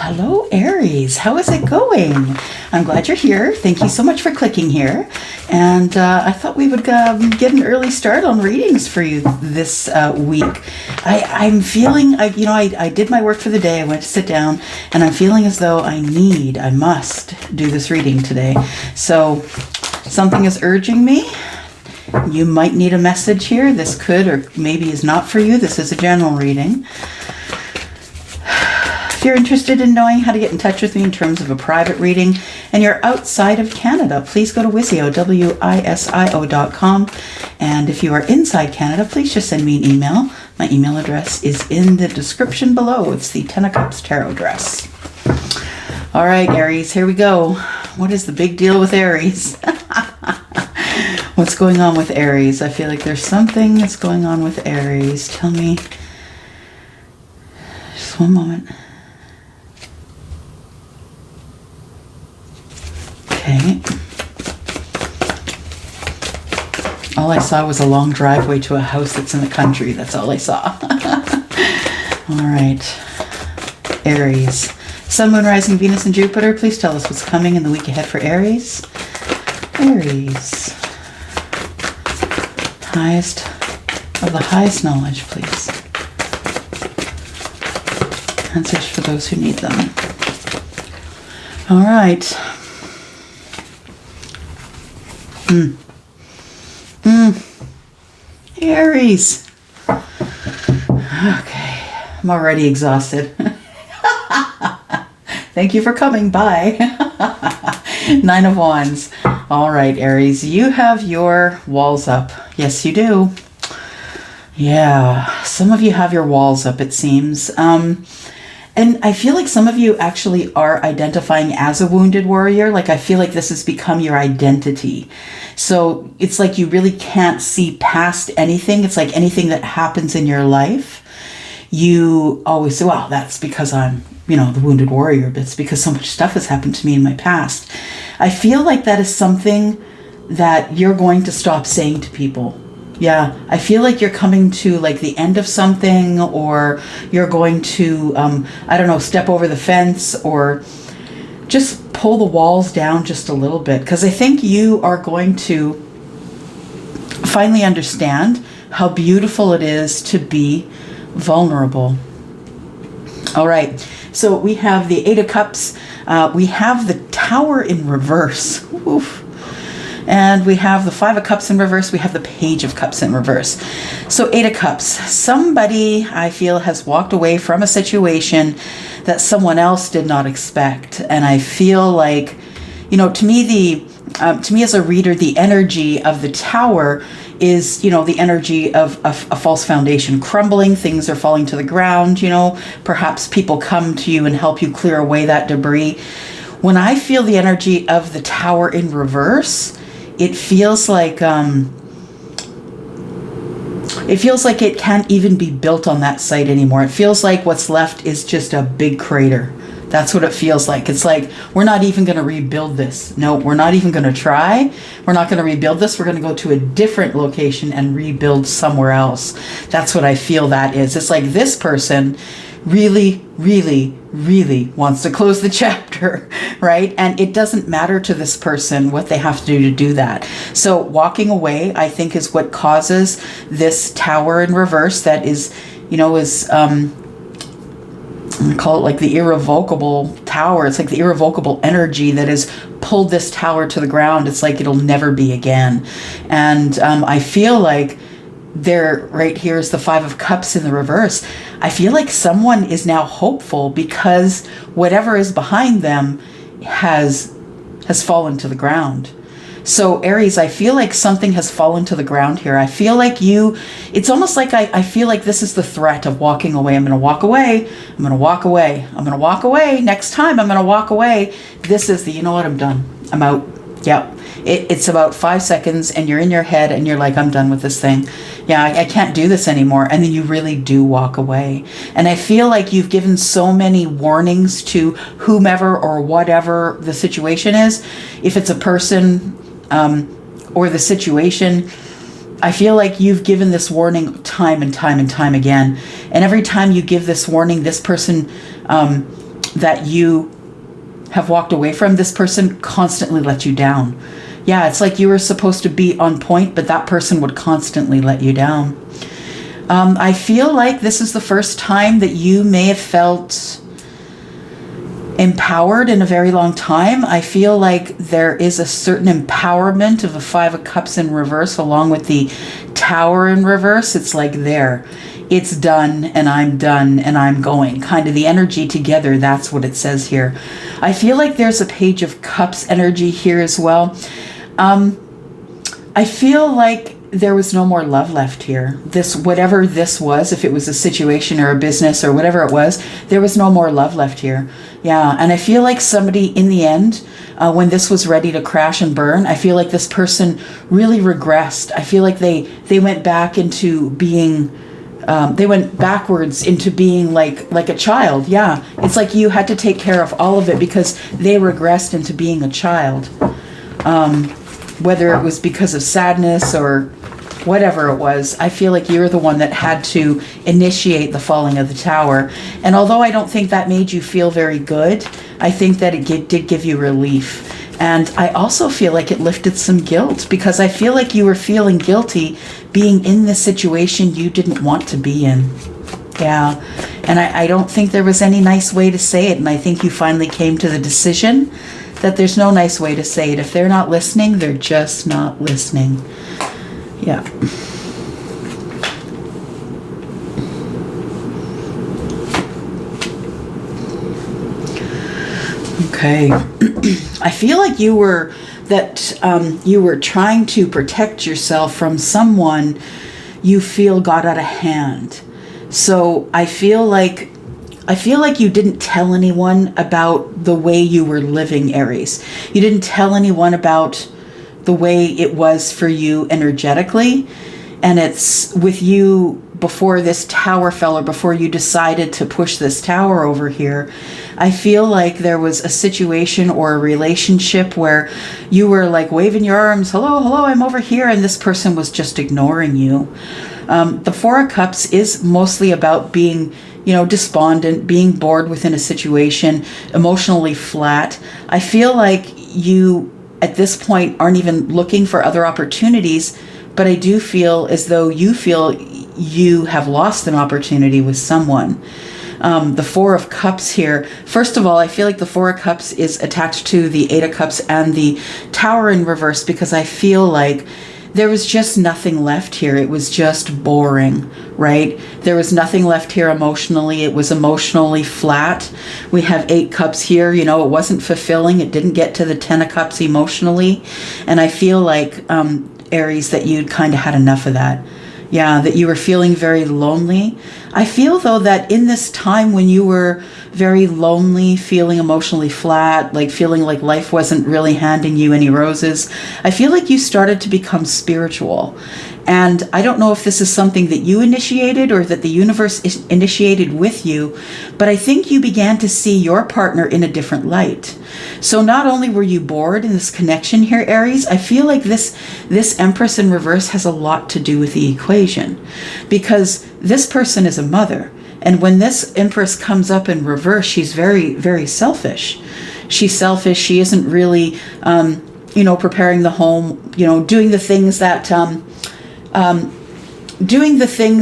Hello, Aries. How is it going? I'm glad you're here. Thank you so much for clicking here. And I thought we would get an early start on readings for you this week. I'm feeling, I did my work for the day. I went to sit down, and I'm feeling as though I must do this reading today. So something is urging me. You might need a message here. This could or maybe is not for you. This is a general reading. If you're interested in knowing how to get in touch with me in terms of a private reading and you're outside of Canada, please go to WISIO, WISIO.com. And if you are inside Canada, please just send me an email. My email address is in the description below. It's the Ten of Cups Tarot address. All right, Aries, here we go. What is the big deal with Aries? What's going on with Aries? I feel like there's something that's going on with Aries. Tell me. Just one moment. Okay. All I saw was a long driveway to a house that's in the country. That's all I saw. All right. Aries. Sun, Moon, Rising, Venus, and Jupiter. Please tell us what's coming in the week ahead for Aries. Aries. Highest of the highest knowledge, please. Answers for those who need them. All right. Aries. Okay. I'm already exhausted. Thank you for coming. Bye. Nine of Wands. All right, Aries, you have your walls up. Yes, you do. Yeah, some of you have your walls up, it seems. And I feel like some of you actually are identifying as a wounded warrior. Like, I feel like this has become your identity. So it's like you really can't see past anything. It's like anything that happens in your life, you always say, well, that's because I'm, the wounded warrior. But it's because so much stuff has happened to me in my past. I feel like that is something that you're going to stop saying to people. Yeah, I feel like you're coming to like the end of something, or you're going to, step over the fence, or just pull the walls down just a little bit. Because I think you are going to finally understand how beautiful it is to be vulnerable. All right, so we have the Eight of Cups. We have the Tower in reverse. Oof. And we have the Five of Cups in reverse. We have the Page of Cups in reverse. So Eight of Cups. Somebody, I feel, has walked away from a situation that someone else did not expect. And I feel like, to me as a reader, the energy of the Tower is, the energy of a false foundation crumbling. Things are falling to the ground, Perhaps people come to you and help you clear away that debris. When I feel the energy of the Tower in reverse, it feels like it can't even be built on that site anymore. It feels like what's left is just a big crater. That's what it feels like. It's like, we're not even going to rebuild this. No, we're not even going to try. We're not going to rebuild this. We're going to go to a different location and rebuild somewhere else. That's what I feel that is. It's like this person really, really, really wants to close the chapter, right? And it doesn't matter to this person what they have to do that. So walking away, I think, is what causes this Tower in reverse that is, I call it like the irrevocable tower. It's like the irrevocable energy that has pulled this tower to the ground. It's like it'll never be again. And I feel like right here is the Five of Cups in the reverse. I feel like someone is now hopeful because whatever is behind them has fallen to the ground. So Aries, I feel like something has fallen to the ground here. I feel like it's almost like I feel like this is the threat of walking away. I'm going to walk away. I'm going to walk away. I'm going to walk away. Next time I'm going to walk away. This is the, I'm done. I'm out. Yep. It's about 5 seconds and you're in your head and you're like, I'm done with this thing. Yeah, I can't do this anymore. And then you really do walk away. And I feel like you've given so many warnings to whomever or whatever the situation is. If it's a person or the situation, I feel like you've given this warning time and time and time again. And every time you give this warning, this person that you have walked away from. This person constantly let you down. Yeah, it's like you were supposed to be on point, but that person would constantly let you down. I feel like this is the first time that you may have felt empowered in a very long time. I feel like there is a certain empowerment of the Five of Cups in reverse along with the Tower in reverse. It's like there. It's done and I'm going. Kind of the energy together. That's what it says here. I feel like there's a Page of Cups energy here as well. I feel like there was no more love left here. This, whatever this was, if it was a situation or a business or whatever it was, there was no more love left here. Yeah, and I feel like somebody in the end, when this was ready to crash and burn, I feel like this person really regressed. I feel like they went back into being, they went backwards into being like a child. Yeah, it's like you had to take care of all of it because they regressed into being a child. Whether it was because of sadness or whatever it was, I feel like you're the one that had to initiate the falling of the tower. And although I don't think that made you feel very good, I think that it did give you relief. And I also feel like it lifted some guilt, because I feel like you were feeling guilty being in this situation you didn't want to be in. Yeah, and I don't think there was any nice way to say it, and I think you finally came to the decision that there's no nice way to say it. If they're not listening, they're just not listening. Yeah. Okay. I feel like you were trying to protect yourself from someone you feel got out of hand. So I feel like you didn't tell anyone about the way you were living, Aries. You didn't tell anyone about the way it was for you energetically. And it's with you before this tower fell, or before you decided to push this tower over here. I feel like there was a situation or a relationship where you were like waving your arms, hello, I'm over here, and this person was just ignoring you. The Four of Cups is mostly about being, despondent, being bored within a situation, emotionally flat. I feel like you, at this point, aren't even looking for other opportunities, but I do feel as though you feel you have lost an opportunity with someone. The Four of Cups here, first of all, I feel like the Four of Cups is attached to the Eight of Cups and the Tower in reverse, because I feel like there was just nothing left here. It was just boring, right? There was nothing left here emotionally. It was emotionally flat. We have Eight Cups here. It wasn't fulfilling. It didn't get to the Ten of Cups emotionally. And I feel like, Aries, that you'd kind of had enough of that. Yeah, that you were feeling very lonely. I feel, though, that in this time when you were very lonely, feeling emotionally flat, like feeling like life wasn't really handing you any roses, I feel like you started to become spiritual. And I don't know if this is something that you initiated or that the universe initiated with you, but I think you began to see your partner in a different light. So not only were you bored in this connection here, Aries, I feel like this Empress in reverse has a lot to do with the equation, because this person is a mother. And when this Empress comes up in reverse, she's very, very selfish. She's selfish. She isn't really, preparing the home, doing the things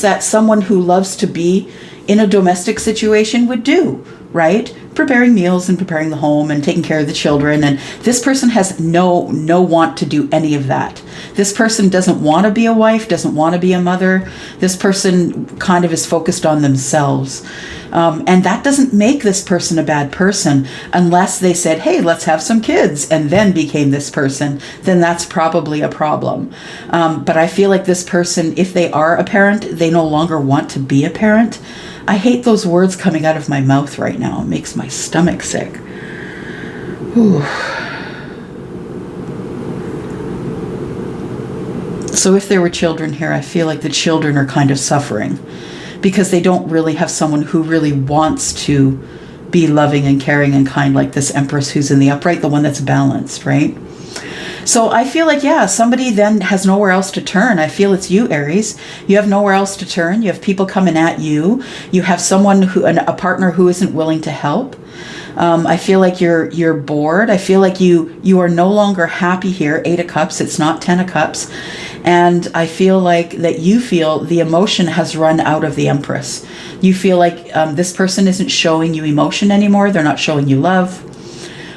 that someone who loves to be in a domestic situation would do, right? Preparing meals and preparing the home and taking care of the children. And this person has no want to do any of that. This person doesn't want to be a wife, doesn't want to be a mother. This person kind of is focused on themselves. And that doesn't make this person a bad person unless they said, hey, let's have some kids, and then became this person. Then that's probably a problem. But I feel like this person, if they are a parent, they no longer want to be a parent. I hate those words coming out of my mouth right now. It makes my stomach sick. Whew. So if there were children here, I feel like the children are kind of suffering because they don't really have someone who really wants to be loving and caring and kind like this Empress who's in the upright, the one that's balanced, right? So I feel like, somebody then has nowhere else to turn. I feel it's you, Aries. You have nowhere else to turn. You have people coming at you. You have someone a partner who isn't willing to help. I feel like you're bored. I feel like you are no longer happy here. 8 of Cups. It's not 10 of Cups. And I feel like that you feel the emotion has run out of the Empress. You feel like this person isn't showing you emotion anymore. They're not showing you love.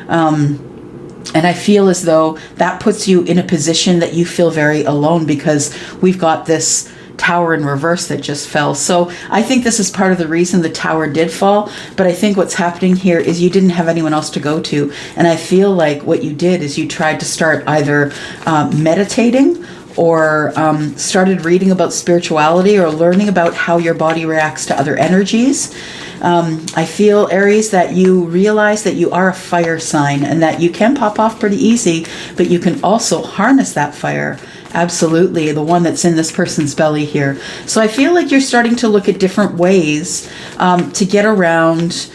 And I feel as though that puts you in a position that you feel very alone, because we've got this Tower in reverse that just fell. So I think this is part of the reason the Tower did fall. But I think what's happening here is you didn't have anyone else to go to. And I feel like what you did is you tried to start either meditating or started reading about spirituality or learning about how your body reacts to other energies. I feel, Aries, that you realize that you are a fire sign and that you can pop off pretty easy, but you can also harness that fire. Absolutely, the one that's in this person's belly here. So I feel like you're starting to look at different ways to get around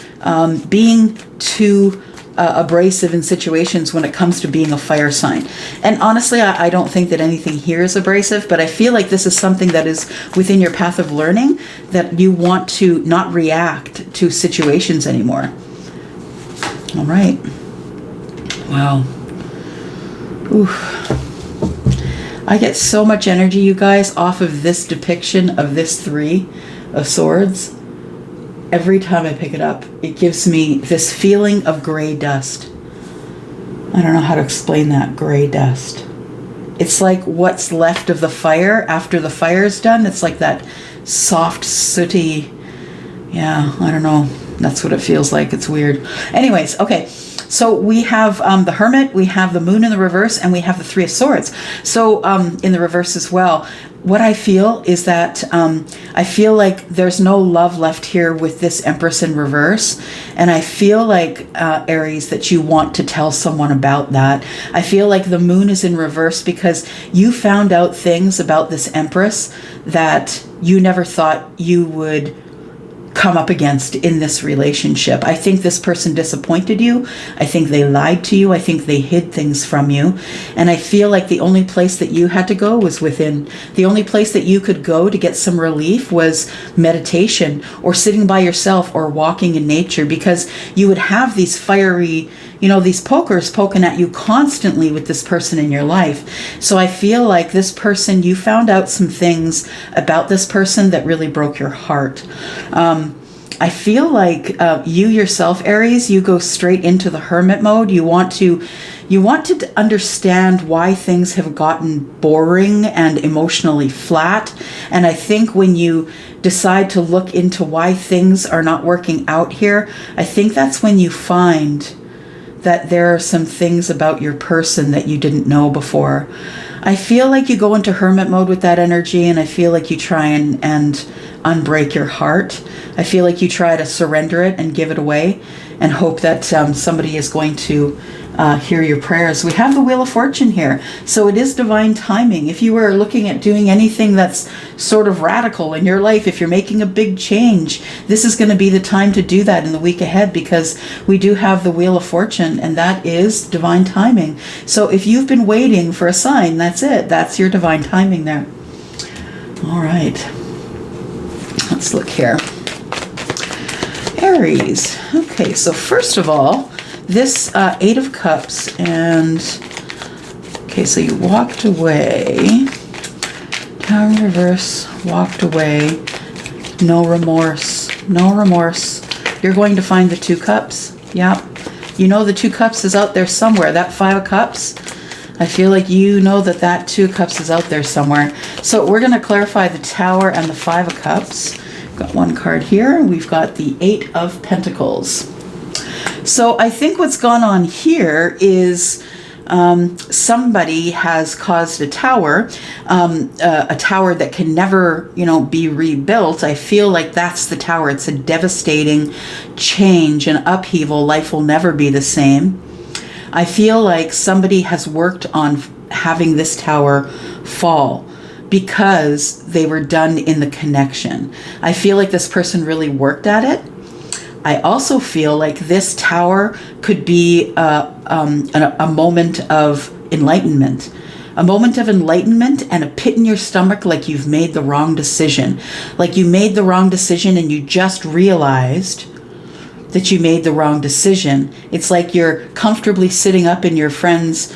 being too abrasive in situations when it comes to being a fire sign. And honestly, I don't think that anything here is abrasive, but I feel like this is something that is within your path of learning, that you want to not react to situations anymore. All right. Wow. Oof. I get so much energy, you guys, off of this depiction of this 3 of Swords. Every time I pick it up, it gives me this feeling of gray dust. I don't know how to explain that, gray dust. It's like what's left of the fire after the fire's done. It's like that soft, sooty, yeah, I don't know. That's what it feels like. It's weird. Anyways, okay. So we have the Hermit, we have the Moon in the reverse, and we have the 3 of Swords. So in the reverse as well. What I feel is that I feel like there's no love left here with this Empress in reverse. And I feel like, Aries, that you want to tell someone about that. I feel like the Moon is in reverse because you found out things about this Empress that you never thought you would come up against in this relationship. I think this person disappointed you. I think they lied to you. I think they hid things from you. And I feel like the only place that you had to go was within. The only place that you could go to get some relief was meditation or sitting by yourself or walking in nature, because you would have these fiery, these pokers poking at you constantly with this person in your life. So I feel like this person, you found out some things about this person that really broke your heart. I feel like you yourself, Aries, you go straight into the hermit mode. You want to understand why things have gotten boring and emotionally flat. And I think when you decide to look into why things are not working out here, I think that's when you find that there are some things about your person that you didn't know before. I feel like you go into hermit mode with that energy, and I feel like you try and unbreak your heart. I feel like you try to surrender it and give it away and hope that somebody is going to hear your prayers. We have the Wheel of Fortune here. So it is divine timing. If you are looking at doing anything that's sort of radical in your life, if you're making a big change, this is going to be the time to do that in the week ahead, because we do have the Wheel of Fortune, and that is divine timing. So if you've been waiting for a sign, that's it. That's your divine timing there. All right. Let's look here. Aries. Okay, so first of all, this 8 of Cups, and okay, so you walked away. Tower in reverse, walked away. No remorse. No remorse. You're going to find the 2 Cups. Yep. You know the 2 Cups is out there somewhere. That 5 of Cups, I feel like you know that 2 of Cups is out there somewhere. So we're going to clarify the Tower and the 5 of Cups. Got one card here. We've got the 8 of Pentacles. So I think what's gone on here is somebody has caused a tower that can never, be rebuilt. I feel like that's the tower. It's a devastating change, an upheaval. Life will never be the same. I feel like somebody has worked on having this tower fall because they were done in the connection. I feel like this person really worked at it. I also feel like this tower could be a moment of enlightenment. A moment of enlightenment and a pit in your stomach, like you've made the wrong decision. Like you made the wrong decision and you just realized that you made the wrong decision. It's like you're comfortably sitting up in your friend's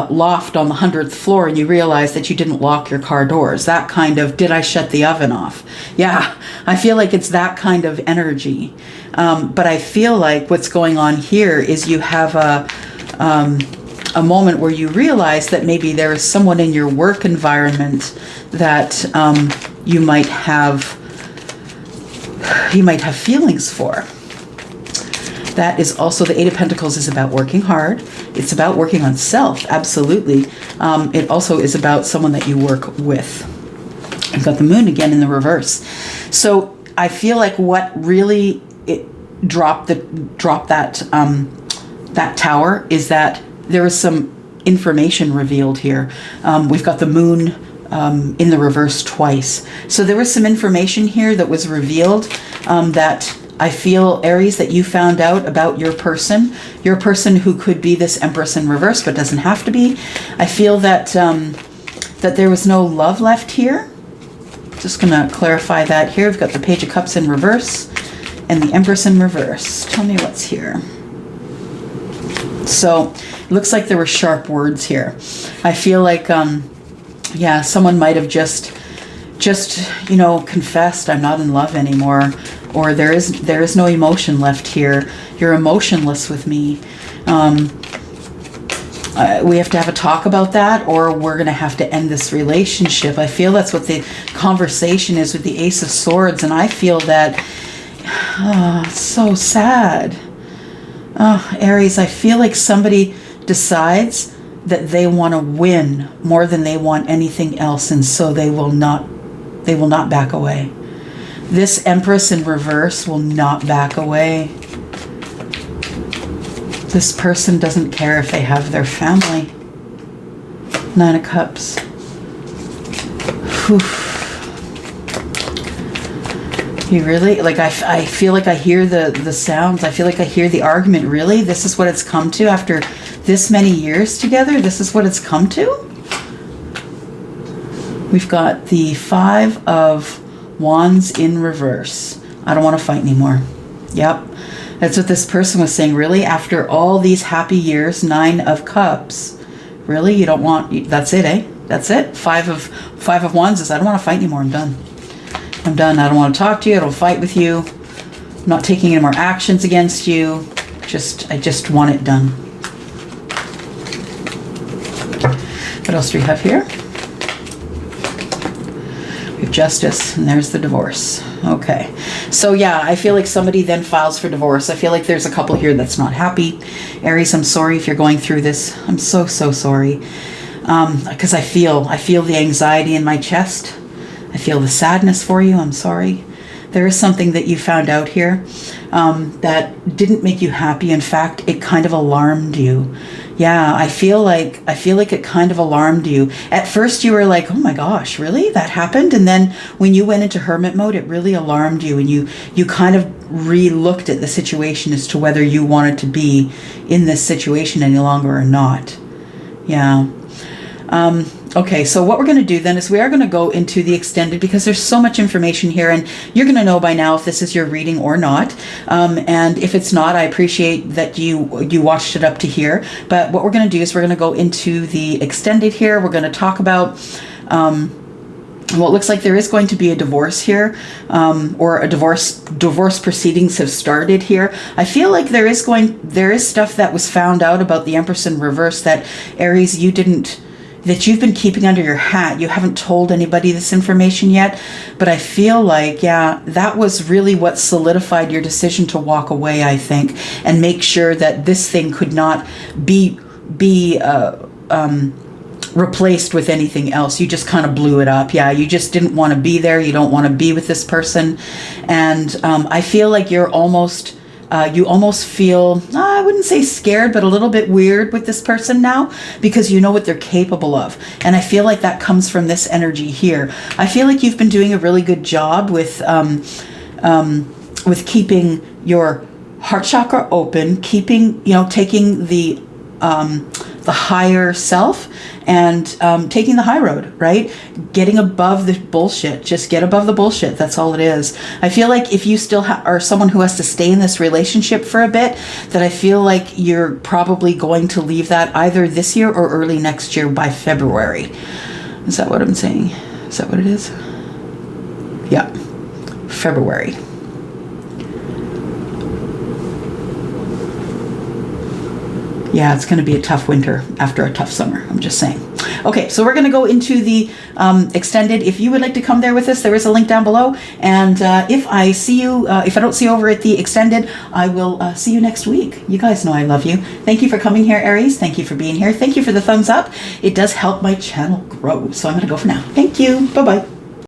loft on the 100th floor and you realize that you didn't lock your car doors. That kind of, did I shut the oven off? Yeah, I feel like it's that kind of energy. But I feel like what's going on here is you have a moment where you realize that maybe there is someone in your work environment that you might have feelings for. That is also, the Eight of Pentacles is about working hard. It's about working on self, absolutely. It also is about someone that you work with. I've got the Moon again in the reverse. So I feel like what really dropped that tower is that there was some information revealed here. We've got the Moon in the reverse twice. So there was some information here that was revealed that I feel, Aries, that you found out about your person who could be this Empress in reverse, but doesn't have to be. I feel that that there was no love left here. Just gonna clarify that here. We've got the Page of Cups in reverse and the Empress in reverse. Tell me what's here. So it looks like there were sharp words here. I feel like, yeah, someone might have just, you know, confessed, I'm not in love anymore. Or there is no emotion left here. You're emotionless with me. We have to have a talk about that, or we're going to have to end this relationship. I feel that's what the conversation is with the Ace of Swords, and I feel that, it's so sad. Aries, I feel like somebody decides that they want to win more than they want anything else, and so they will not back away. This Empress in reverse will not back away. This person doesn't care if they have their family. Nine of Cups. Whew. You really, like, I feel like I hear the sounds. I feel like I hear the argument. Really? This is what it's come to after this many years together? This is what it's come to? We've got the Five of Wands in reverse. I don't want to fight anymore. Yep. That's what this person was saying. Really? After all these happy years, Nine of Cups. Really? You don't want, that's it, eh? That's it? Five of Wands is, I don't want to fight anymore. I'm done. I'm done. I don't want to talk to you. I don't fight with you. I'm not taking any more actions against you. I just want it done. What else do we have here? We have Justice, and there's the Divorce. Okay. So yeah, I feel like somebody then files for divorce. I feel like there's a couple here that's not happy. Aries, I'm sorry if you're going through this. I'm so sorry. Because I feel the anxiety in my chest. I feel the sadness for you. I'm sorry. There is something that you found out here that didn't make you happy. In fact, it kind of alarmed you. Yeah, I feel like it kind of alarmed you. At first you were like, oh my gosh, really? That happened? And then when you went into hermit mode, it really alarmed you, and you kind of re-looked at the situation as to whether you wanted to be in this situation any longer or not. Yeah. Okay, so what we're going to do then is we are going to go into the extended, because there's so much information here, and you're going to know by now if this is your reading or not. And if it's not, I appreciate that you watched it up to here. But what we're going to do is we're going to go into the extended here. We're going to talk about well, it looks like there is going to be a divorce here, or a divorce proceedings have started here. I feel like there is stuff that was found out about the Empress in reverse that, Aries, that you've been keeping under your hat. You haven't told anybody this information yet, but I feel like, yeah, that was really what solidified your decision to walk away, I think, and make sure that this thing could not be replaced with anything else. You just kind of blew it up. Yeah, you just didn't want to be there. You don't want to be with this person. And I feel like you almost feel, I wouldn't say scared, but a little bit weird with this person now, because you know what they're capable of. And I feel like that comes from this energy here. I feel like you've been doing a really good job with keeping your heart chakra open, taking the the higher self and taking the high road, right? Getting above the bullshit. Just get above the bullshit. That's all it is. I feel like if you still are someone who has to stay in this relationship for a bit, that I feel like you're probably going to leave that either this year or early next year by February. Is that what I'm saying? Is that what it is? Yeah. February. Yeah, it's going to be a tough winter after a tough summer. I'm just saying. Okay, so we're going to go into the extended. If you would like to come there with us, there is a link down below. And if I see you, if I don't see you over at the extended, I will see you next week. You guys know I love you. Thank you for coming here, Aries. Thank you for being here. Thank you for the thumbs up. It does help my channel grow. So I'm going to go for now. Thank you. Bye-bye.